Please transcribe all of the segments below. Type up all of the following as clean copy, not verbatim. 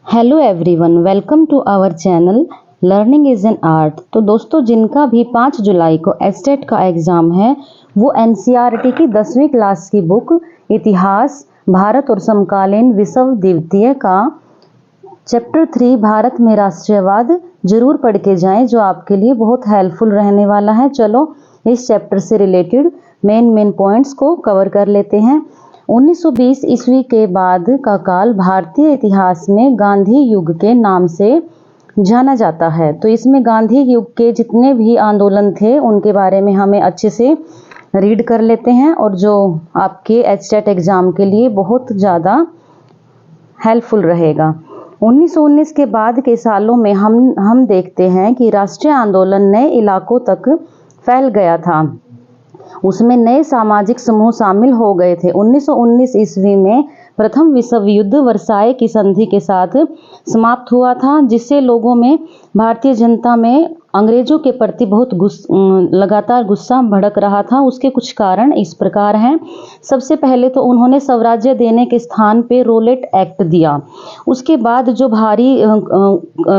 Hello everyone, welcome to our channel learning is an art. तो दोस्तों, जिनका भी 5 जुलाई को एस्टेट का एग्ज़ाम है वो एनसीईआरटी की 10वीं क्लास की बुक इतिहास भारत और समकालीन विश्व द्वितीय का चैप्टर 3 भारत में राष्ट्रवाद जरूर पढ़ के जाएं, जो आपके लिए बहुत हेल्पफुल रहने वाला है। चलो इस चैप्टर से रिलेटेड मेन पॉइंट्स को कवर कर लेते हैं। 1920 ईस्वी के बाद का काल भारतीय इतिहास में गांधी युग के नाम से जाना जाता है। तो इसमें गांधी युग के जितने भी आंदोलन थे उनके बारे में हमें अच्छे से रीड कर लेते हैं, और जो आपके एचटेट एग्ज़ाम के लिए बहुत ज़्यादा हेल्पफुल रहेगा। 1919 के बाद के सालों में हम देखते हैं कि राष्ट्रीय आंदोलन नए इलाकों तक फैल गया था। उसमें नए सामाजिक समूह शामिल हो गए थे। 1919 ईस्वी में प्रथम विश्व युद्ध वर्साय की संधि के साथ समाप्त हुआ था, जिससे लोगों में, भारतीय जनता में अंग्रेजों के प्रति बहुत लगातार गुस्सा भड़क रहा था। उसके कुछ कारण इस प्रकार हैं। सबसे पहले तो उन्होंने स्वराज्य देने के स्थान पे रोलेट एक्ट दिया। उसके बाद जो भारी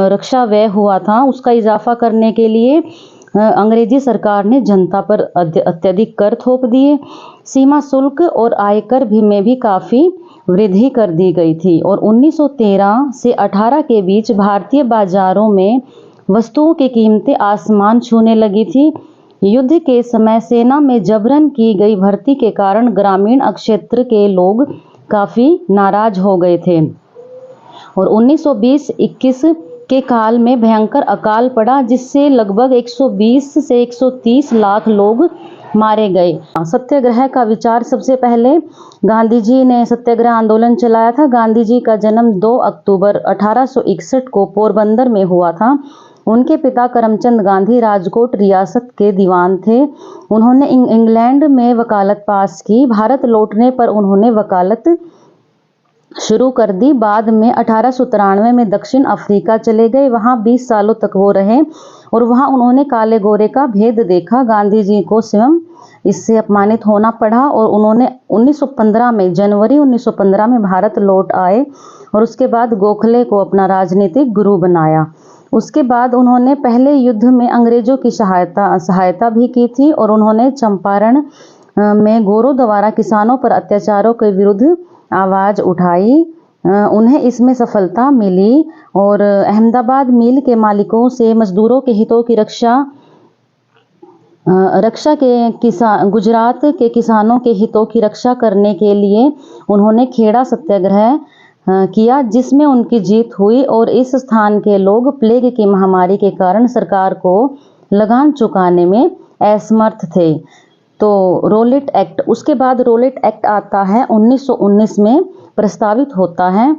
रक्षा व्यय हुआ था उसका इजाफा करने के लिए अंग्रेजी सरकार ने जनता पर अत्यधिक कर थोप दिए। सीमा शुल्क और आयकर में भी काफ़ी वृद्धि कर दी गई थी। और 1913 से 18 के बीच भारतीय बाजारों में वस्तुओं की कीमतें आसमान छूने लगी थी। युद्ध के समय सेना में जबरन की गई भर्ती के कारण ग्रामीण क्षेत्र के लोग काफ़ी नाराज हो गए थे। और 1920-21 के काल में भयंकर अकाल पड़ा, जिससे लगभग 120 से 130 लाख लोग मारे गए। सत्याग्रह का विचार, सबसे पहले गांधी जी ने सत्याग्रह आंदोलन चलाया था। गांधी जी का जन्म 2 अक्टूबर 1861 को पोरबंदर में हुआ था। उनके पिता करमचंद गांधी राजकोट रियासत के दीवान थे। उन्होंने इंग्लैंड में वकालत पास की। भारत लौटने पर उन्होंने वकालत शुरू कर दी। बाद में 1893 में दक्षिण अफ्रीका चले गए। वहाँ 20 सालों तक वो रहे और वहाँ उन्होंने काले गोरे का भेद देखा। गांधी जी को स्वयं इससे अपमानित होना पड़ा और उन्होंने 1915 में, जनवरी 1915 में भारत लौट आए और उसके बाद गोखले को अपना राजनीतिक गुरु बनाया। उसके बाद उन्होंने पहले युद्ध में अंग्रेजों की सहायता भी की थी और उन्होंने चंपारण में गोरों द्वारा किसानों पर अत्याचारों के विरुद्ध आवाज़ उठाई। उन्हें इसमें सफलता मिली और अहमदाबाद मिल के मालिकों से मजदूरों के हितों की रक्षा के गुजरात के किसानों के हितों की रक्षा करने के लिए उन्होंने खेड़ा सत्याग्रह किया, जिसमें उनकी जीत हुई। और इस स्थान के लोग प्लेग की महामारी के कारण सरकार को लगान चुकाने में असमर्थ थे। तो रोलेट एक्ट, उसके बाद रोलेट एक्ट आता है 1919 में प्रस्तावित होता है।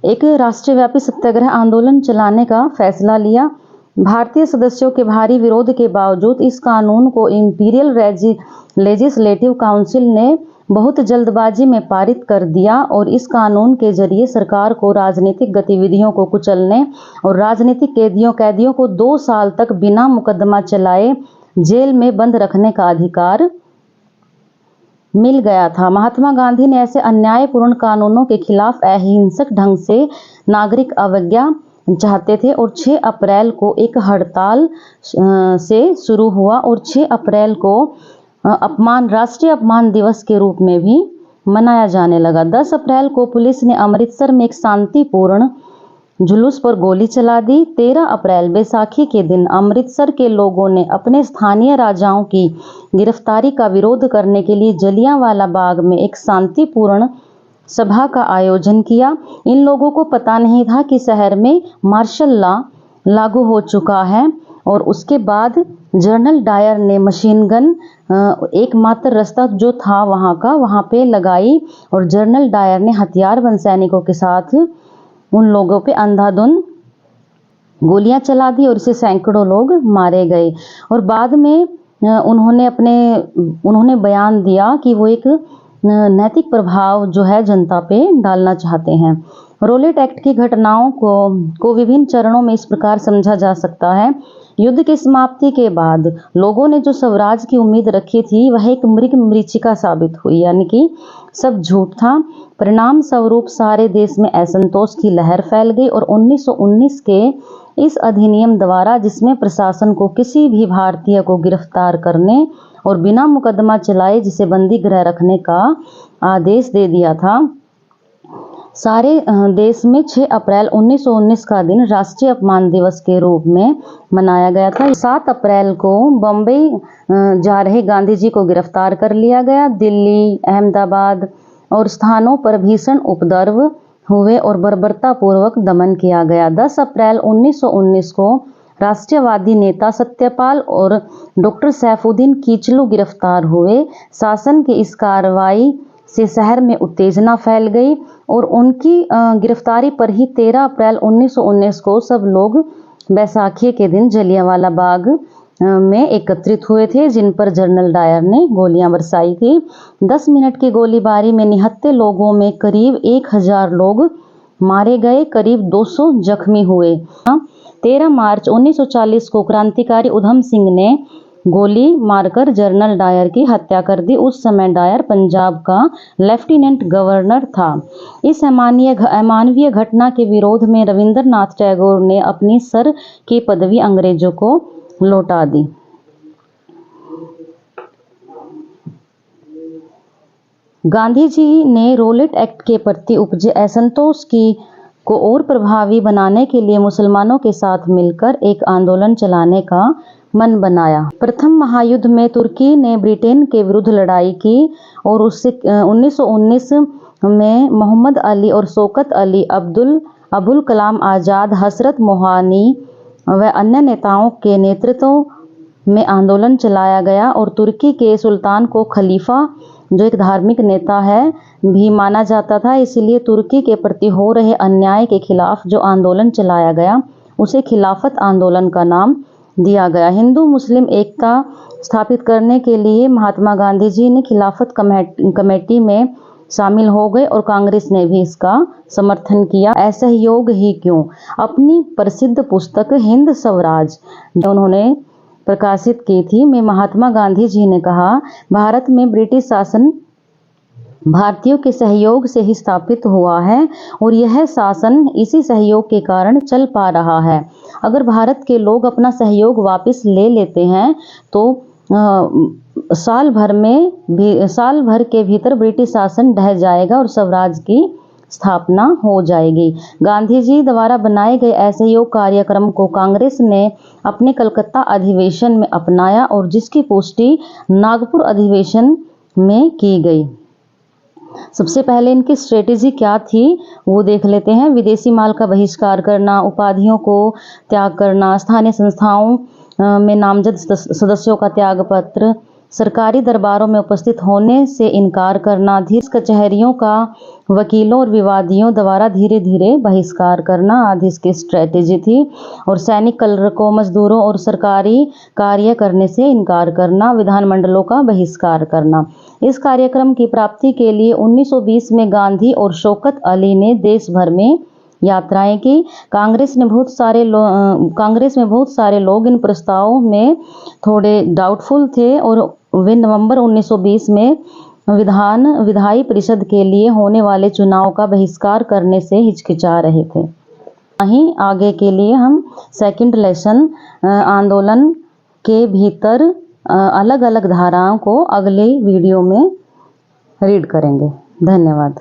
एक राष्ट्रव्यापी सत्याग्रह आंदोलन चलाने का फैसला लिया। भारतीय सदस्यों के भारी विरोध के बावजूद इस कानून को इंपीरियल लेजिस्लेटिव काउंसिल ने बहुत जल्दबाजी में पारित कर दिया और इस कानून के जरिए सरकार को राजनीतिक गतिविधियों को कुचलने और राजनीतिक कैदियों को 2 साल तक बिना मुकदमा चलाए जेल में बंद रखने का अधिकार मिल गया था। महात्मा गांधी ने ऐसे अन्यायपूर्ण कानूनों के खिलाफ अहिंसक ढंग से नागरिक अवज्ञा चाहते थे और 6 अप्रैल को एक हड़ताल से शुरू हुआ और 6 अप्रैल को राष्ट्रीय अपमान दिवस के रूप में भी मनाया जाने लगा। 10 अप्रैल को पुलिस ने अमृतसर में एक शांतिपूर्ण जुलूस पर गोली चला दी। 13 अप्रैल बैसाखी के दिन अमृतसर के लोगों ने अपने स्थानीय राजाओं की गिरफ्तारी का विरोध करने के लिए जलियांवाला बाग में एक शांतिपूर्ण सभा का आयोजन किया। इन लोगों को पता नहीं था कि शहर में मार्शल लॉ लागू हो चुका है। और उसके बाद जनरल डायर ने मशीन गन एकमात्र रास्ता जो था वहाँ पे लगाई और जनरल डायर ने हथियारबंद सैनिकों के साथ उन लोगों पे अंधाधुंध गोलियां चला दी और इससे सैकड़ों लोग मारे गए। और बाद में उन्होंने बयान दिया कि वो एक नैतिक प्रभाव जो है जनता पे डालना चाहते हैं। रोलेट एक्ट की घटनाओं को विभिन्न चरणों में इस प्रकार समझा जा सकता है। युद्ध की समाप्ति के बाद लोगों ने जो स्वराज की उम्मीद रखी थी वह एक मृच्छिका साबित हुई, यानी कि सब झूठ था। परिणाम स्वरूप सारे देश में असंतोष की लहर फैल गई और 1919 के इस अधिनियम द्वारा, जिसमें प्रशासन को किसी भी भारतीय को गिरफ्तार करने और बिना मुकदमा चलाए जिसे बंदी गृह रखने का आदेश दे दिया था, सारे देश में 6 अप्रैल 1919 का दिन राष्ट्रीय अपमान दिवस के रूप में मनाया गया था। 7 अप्रैल को बम्बई जा रहे गांधी जी को गिरफ्तार कर लिया गया। दिल्ली, अहमदाबाद और स्थानों पर भीषण उपद्रव हुए और बर्बरतापूर्वक दमन किया गया। 10 अप्रैल 1919 को राष्ट्रवादी नेता सत्यपाल और डॉक्टर सैफुद्दीन किचलू गिरफ्तार हुए। शासन की इस कार्रवाई से शहर में उत्तेजना फैल गई और उनकी गिरफ्तारी पर ही 13 अप्रैल 1919 को सब लोग बैसाखी के दिन जलियांवाला बाग में एकत्रित हुए थे, जिन पर जनरल डायर ने गोलियां बरसाई थी। 10 मिनट की गोलीबारी में निहत्थे लोगों में करीब 1000 लोग मारे गए, करीब 200 जख्मी हुए। 13 मार्च 1940 को क्रांतिकारी उधम सिंह ने गोली मारकर जनरल डायर की हत्या कर दी। उस समय डायर पंजाब का लेफ्टिनेंट गवर्नर था। इस अमानवीय घटना के विरोध में रविंद्रनाथ टैगोर ने अपनी सर की पदवी अंग्रेजों को लौटा दी। गांधी जी ने रोलेट एक्ट के प्रति उपजे असंतोष को और प्रभावी बनाने के लिए मुसलमानों के साथ मिलकर एक आंदोलन चलाने का मन बनाया। प्रथम महायुद्ध में तुर्की ने ब्रिटेन के विरुद्ध लड़ाई की और उससे 1919 में मोहम्मद अली और शौकत अली, अबुल कलाम आज़ाद, हजरत मोहानी व अन्य नेताओं के नेतृत्व में आंदोलन चलाया गया और तुर्की के सुल्तान को खलीफा, जो एक धार्मिक नेता है, भी माना जाता था। इसलिए तुर्की के प्रति हो रहे अन्याय के खिलाफ जो आंदोलन चलाया गया उसे खिलाफत आंदोलन का नाम दिया गया। हिंदू मुस्लिम एकता स्थापित करने के लिए महात्मा गांधी जी ने खिलाफत कमेटी में शामिल हो गए और कांग्रेस ने भी इसका समर्थन किया। असहयोग ही क्यों अपनी प्रसिद्ध पुस्तक हिंद स्वराज जो उन्होंने प्रकाशित की थी में महात्मा गांधी जी ने कहा, भारत में ब्रिटिश शासन भारतीयों के सहयोग से ही स्थापित हुआ है और यह शासन इसी सहयोग के कारण चल पा रहा है। अगर भारत के लोग अपना सहयोग वापस ले लेते हैं तो साल भर के भीतर ब्रिटिश शासन ढह जाएगा और स्वराज की स्थापना हो जाएगी। गांधी जी द्वारा बनाए गए असहयोग कार्यक्रम को कांग्रेस ने अपने कलकत्ता अधिवेशन में अपनाया और जिसकी पुष्टि नागपुर अधिवेशन में की गई। सबसे पहले इनकी स्ट्रेटेजी क्या थी वो देख लेते हैं। विदेशी माल का बहिष्कार करना, उपाधियों को त्याग करना, स्थानीय संस्थाओं में नामजद सदस्यों का त्यागपत्र, सरकारी दरबारों में उपस्थित होने से इनकार करना, धीरे कचहरियों का वकीलों और विवादियों द्वारा धीरे धीरे बहिष्कार करना आदि इसकी स्ट्रेटेजी थी। और सैनिक क्लर्कों, मजदूरों और सरकारी कार्य करने से इनकार करना, विधानमंडलों का बहिष्कार करना। इस कार्यक्रम की प्राप्ति के लिए 1920 में गांधी और शौकत अली ने देश भर में यात्राएं की। कांग्रेस में बहुत सारे लोग इन प्रस्तावों में थोड़े डाउटफुल थे और वे नवंबर 1920 में विधायी परिषद के लिए होने वाले चुनाव का बहिष्कार करने से हिचकिचा रहे थे। वहीं आगे के लिए हम सेकंड लेसन आंदोलन के भीतर अलग अलग धाराओं को अगले वीडियो में रीड करेंगे। धन्यवाद।